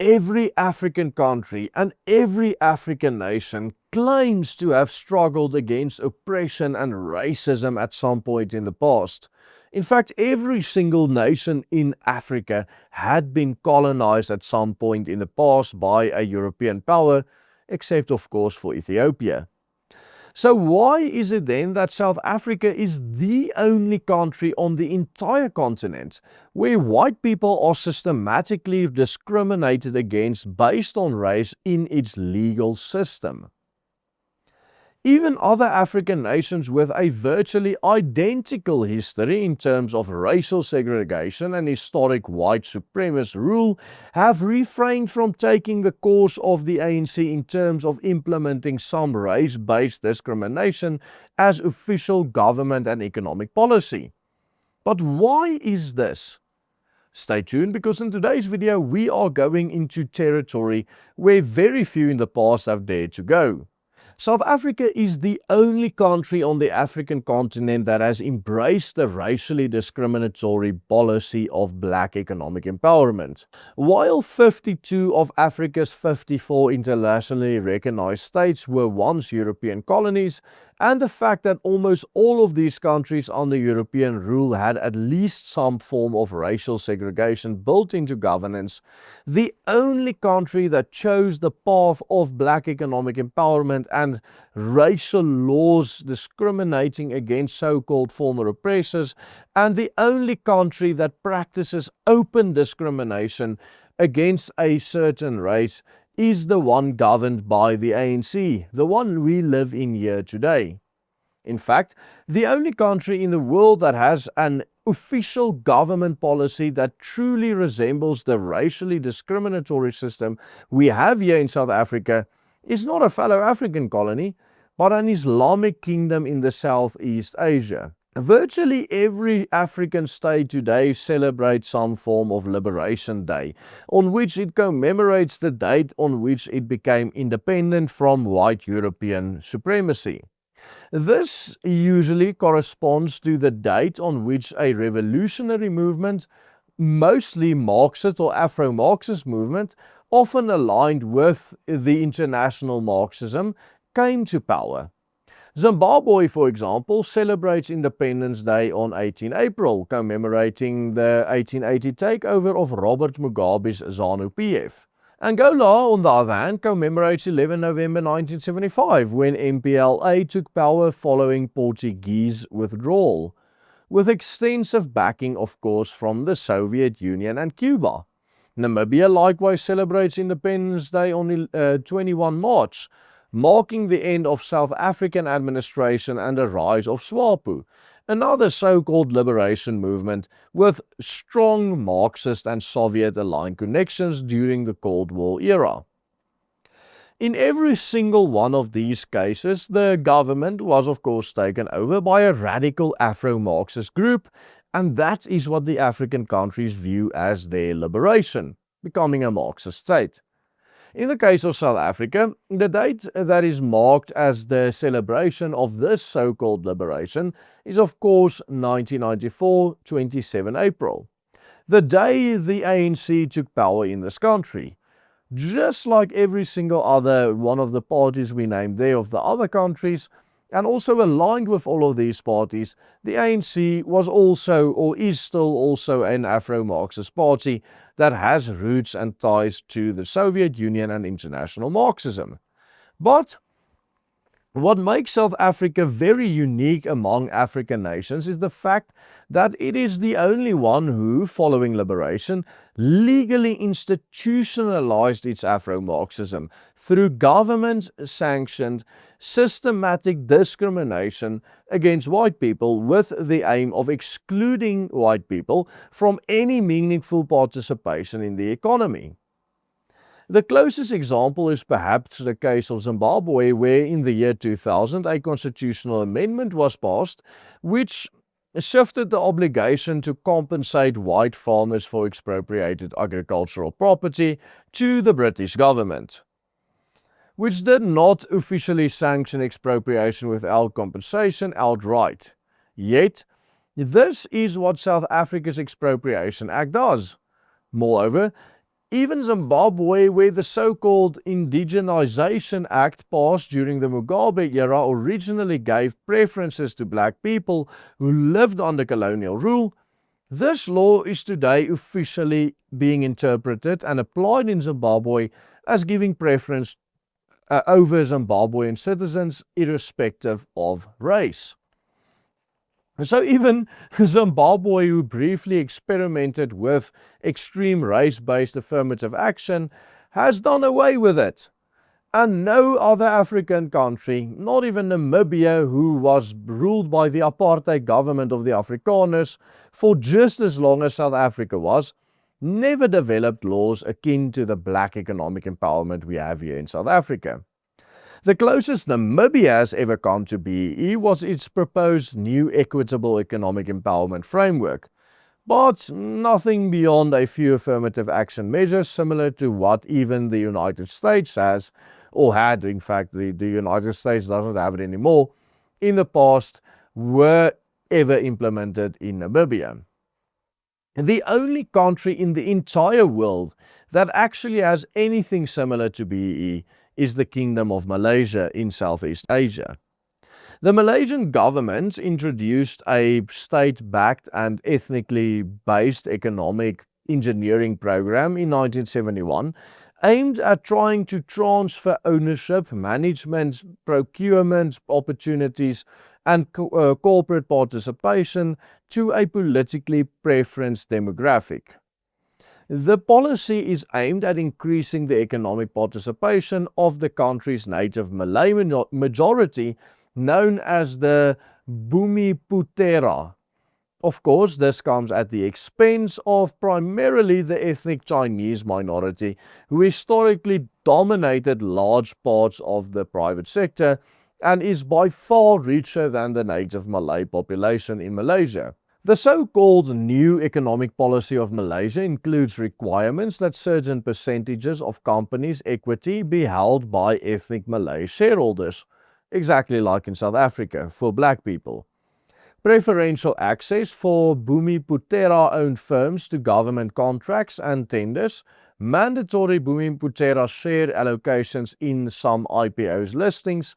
every African country and every African nation claims to have struggled against oppression and racism at some point in the past. In fact, every single nation in Africa had been colonized at some point in the past by a European power, except of course for Ethiopia. So why is it then that South Africa is the only country on the entire continent where white people are systematically discriminated against based on race in its legal system? Even other African nations with a virtually identical history in terms of racial segregation and historic white supremacist rule have refrained from taking the course of the ANC in terms of implementing some race-based discrimination as official government and economic policy. But why is this? Stay tuned, because in today's video we are going into territory where very few in the past have dared to go. South Africa is the only country on the African continent that has embraced the racially discriminatory policy of black economic empowerment. While 52 of Africa's 54 internationally recognized states were once European colonies, and the fact that almost all of these countries under European rule had at least some form of racial segregation built into governance, the only country that chose the path of black economic empowerment and racial laws discriminating against so-called former oppressors, and the only country that practices open discrimination against a certain race, is the one governed by the ANC, the one we live in here today. In fact, the only country in the world that has an official government policy that truly resembles the racially discriminatory system we have here in South Africa is not a fellow African colony, but an Islamic kingdom in the Southeast Asia. Virtually every African state today celebrates some form of Liberation Day, on which it commemorates the date on which it became independent from white European supremacy. This usually corresponds to the date on which a revolutionary movement, mostly Marxist or Afro-Marxist movement, often aligned with the international Marxism, came to power. Zimbabwe, for example, celebrates Independence Day on 18 April, commemorating the 1880 takeover of Robert Mugabe's ZANU-PF. Angola, on the other hand, commemorates 11 November 1975, when MPLA took power following Portuguese withdrawal, with extensive backing, of course, from the Soviet Union and Cuba. Namibia likewise celebrates Independence Day on 21 March, marking the end of South African administration and the rise of SWAPO, another so-called liberation movement with strong Marxist and Soviet-aligned connections during the Cold War era. In every single one of these cases, the government was of course taken over by a radical Afro-Marxist group, and that is what the African countries view as their liberation, becoming a Marxist state. In the case of South Africa, the date that is marked as the celebration of this so-called liberation is of course 1994, 27 April, the day the ANC took power in this country. Just like every single other one of the parties we named there of the other countries, and also aligned with all of these parties, the ANC was also, or is still also, an Afro-Marxist party that has roots and ties to the Soviet Union and international Marxism. But what makes South Africa very unique among African nations is the fact that it is the only one who, following liberation, legally institutionalized its Afro-Marxism through government-sanctioned systematic discrimination against white people, with the aim of excluding white people from any meaningful participation in the economy. The closest example is perhaps the case of Zimbabwe, where in the year 2000 a constitutional amendment was passed which shifted the obligation to compensate white farmers for expropriated agricultural property to the British government, which did not officially sanction expropriation without compensation outright. Yet, this is what South Africa's Expropriation Act does. Moreover, Even Zimbabwe, where the so-called Indigenization Act passed during the Mugabe era originally gave preferences to black people who lived under colonial rule, this law is today officially being interpreted and applied in Zimbabwe as giving preference over Zimbabwean citizens irrespective of race. So even Zimbabwe, who briefly experimented with extreme race-based affirmative action, has done away with it. And no other African country, not even Namibia, who was ruled by the apartheid government of the Afrikaners for just as long as South Africa was, never developed laws akin to the black economic empowerment we have here in South Africa. The closest Namibia has ever come to BEE was its proposed new equitable economic empowerment framework, but nothing beyond a few affirmative action measures similar to what even the United States has, or had. In fact, the United States doesn't have it anymore, in the past were ever implemented in Namibia. The only country in the entire world that actually has anything similar to BEE is the Kingdom of Malaysia in Southeast Asia. The Malaysian government introduced a state-backed and ethnically based economic engineering program in 1971 aimed at trying to transfer ownership, management, procurement opportunities, and corporate participation to a politically preferenced demographic. The policy is aimed at increasing the economic participation of the country's native Malay majority, known as the Bumiputera. Of course, this comes at the expense of primarily the ethnic Chinese minority, who historically dominated large parts of the private sector and is by far richer than the native Malay population in Malaysia. The so-called new economic policy of Malaysia includes requirements that certain percentages of companies' equity be held by ethnic Malay shareholders, exactly like in South Africa for black people. Preferential access for Bumiputera-owned firms to government contracts and tenders, mandatory Bumiputera share allocations in some IPOs listings,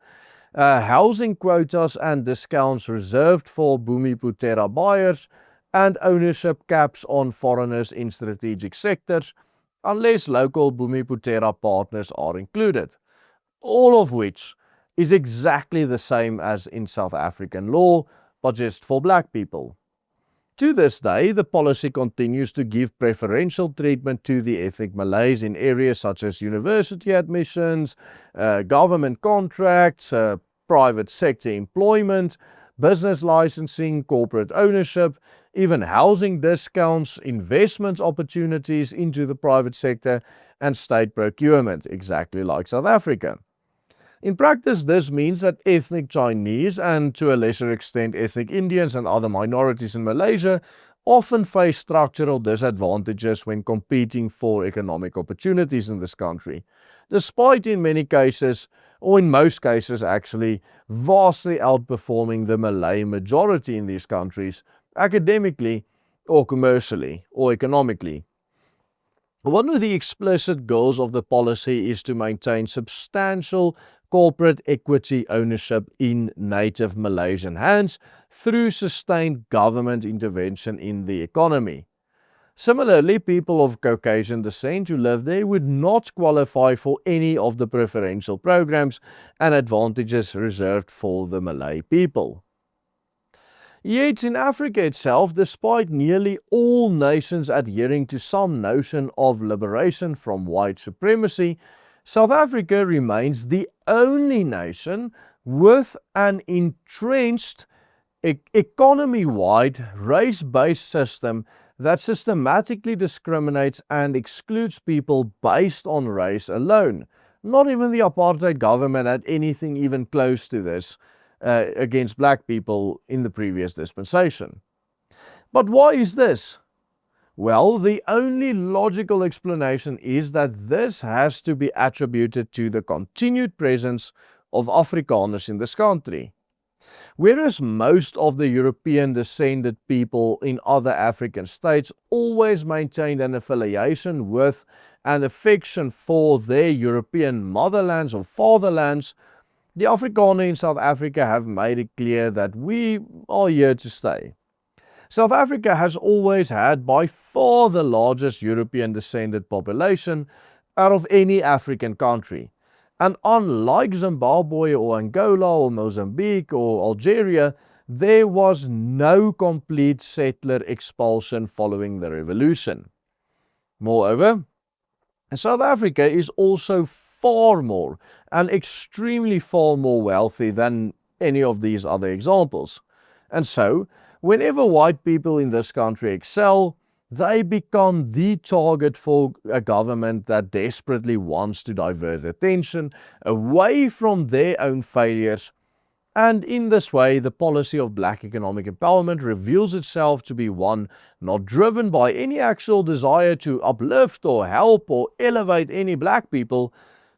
housing quotas and discounts reserved for Bumiputera buyers, and ownership caps on foreigners in strategic sectors, unless local Bumiputera partners are included. All of which is exactly the same as in South African law, but just for black people. To this day, the policy continues to give preferential treatment to the ethnic Malays in areas such as university admissions, government contracts, private sector employment, business licensing, corporate ownership, even housing discounts, investment opportunities into the private sector, and state procurement, exactly like South Africa. In practice, this means that ethnic Chinese and to a lesser extent ethnic Indians and other minorities in Malaysia often face structural disadvantages when competing for economic opportunities in this country, despite in many cases, or in most cases actually, vastly outperforming the Malay majority in these countries academically or commercially or economically. One of the explicit goals of the policy is to maintain substantial corporate equity ownership in native Malaysian hands through sustained government intervention in the economy. Similarly, people of Caucasian descent who live there would not qualify for any of the preferential programs and advantages reserved for the Malay people. Yet in Africa itself, despite nearly all nations adhering to some notion of liberation from white supremacy, South Africa remains the only nation with an entrenched economy-wide race-based system that systematically discriminates and excludes people based on race alone. Not even the apartheid government had anything even close to this against black people in the previous dispensation. But why is this? Well, the only logical explanation is that this has to be attributed to the continued presence of Afrikaners in this country. Whereas most of the European-descended people in other African states always maintained an affiliation with and affection for their European motherlands or fatherlands, the Afrikaner in South Africa have made it clear that we are here to stay. South Africa has always had by far the largest European descended population out of any African country. And unlike Zimbabwe or Angola or Mozambique or Algeria, there was no complete settler expulsion following the revolution. Moreover, South Africa is also far more and extremely far more wealthy than any of these other examples. And so, whenever white people in this country excel, they become the target for a government that desperately wants to divert attention away from their own failures. And in this way, the policy of black economic empowerment reveals itself to be one not driven by any actual desire to uplift or help or elevate any black people,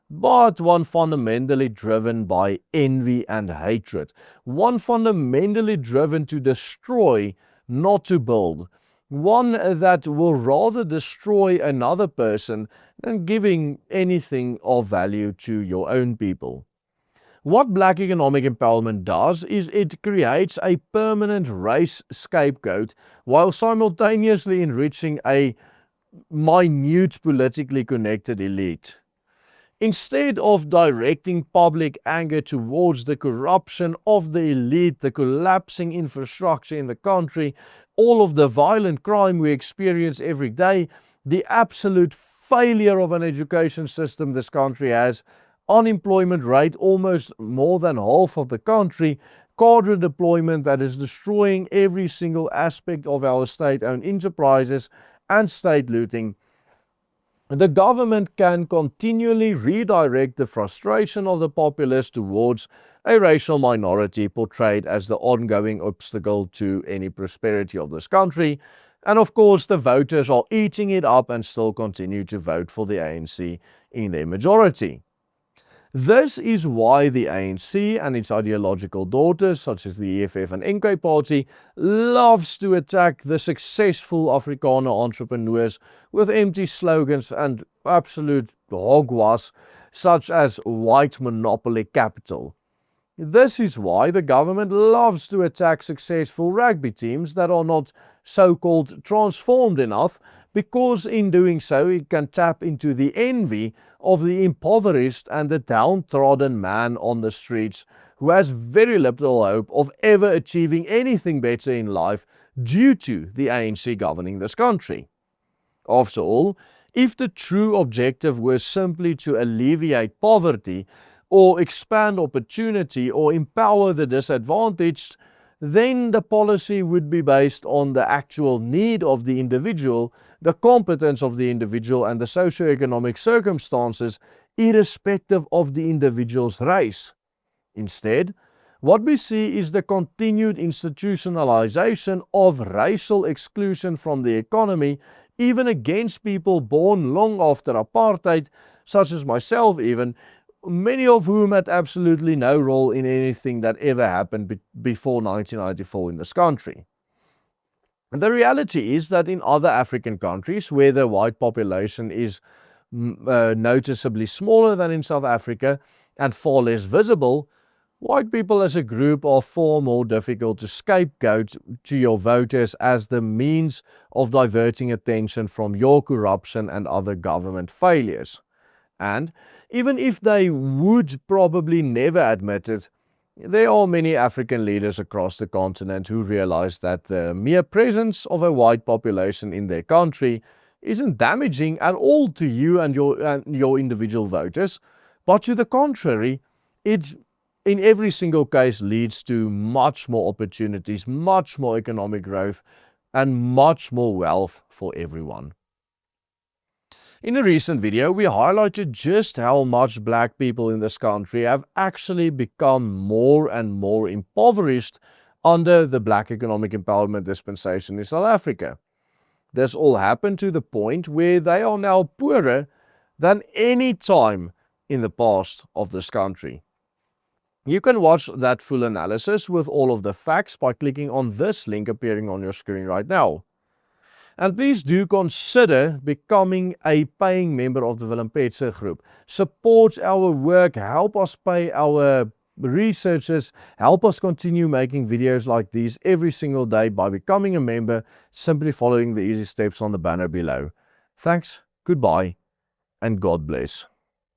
but one fundamentally driven by envy and hatred. One fundamentally driven to destroy, not to build. One that will rather destroy another person than giving anything of value to your own people. What black economic empowerment does is it creates a permanent race scapegoat while simultaneously enriching a minute politically connected elite. Instead of directing public anger towards the corruption of the elite, the collapsing infrastructure in the country, all of the violent crime we experience every day, the absolute failure of an education system this country has, unemployment rate almost more than half of the country, cadre deployment that is destroying every single aspect of our state-owned enterprises, and state looting, the government can continually redirect the frustration of the populace towards a racial minority portrayed as the ongoing obstacle to any prosperity of this country. And of course, the voters are eating it up and still continue to vote for the ANC in their majority. This is why the ANC and its ideological daughters, such as the EFF and MK Party, loves to attack the successful Afrikaner entrepreneurs with empty slogans and absolute hogwash, such as white monopoly capital. This is why the government loves to attack successful rugby teams that are not so-called transformed enough, because in doing so it can tap into the envy of the impoverished and the downtrodden man on the streets who has very little hope of ever achieving anything better in life due to the ANC governing this country. After all, if the true objective were simply to alleviate poverty or expand opportunity or empower the disadvantaged, then the policy would be based on the actual need of the individual, the competence of the individual, and the socio-economic circumstances, irrespective of the individual's race. Instead, what we see is the continued institutionalization of racial exclusion from the economy, even against people born long after apartheid, such as myself even, many of whom had absolutely no role in anything that ever happened before 1994 in this country. The reality is that in other African countries, where the white population is noticeably smaller than in South Africa and far less visible, white people as a group are far more difficult to scapegoat to your voters as the means of diverting attention from your corruption and other government failures. And even if they would probably never admit it, there are many African leaders across the continent who realize that the mere presence of a white population in their country isn't damaging at all to you and your individual voters, but to the contrary, it in every single case leads to much more opportunities, much more economic growth, and much more wealth for everyone. In a recent video, we highlighted just how much black people in this country have actually become more and more impoverished under the Black Economic Empowerment dispensation in South Africa. This all happened to the point where they are now poorer than any time in the past of this country. You can watch that full analysis with all of the facts by clicking on this link appearing on your screen right now. And please do consider becoming a paying member of the Willem Petzer Group. Support our work, help us pay our researchers, help us continue making videos like these every single day by becoming a member, simply following the easy steps on the banner below. Thanks, goodbye, and God bless.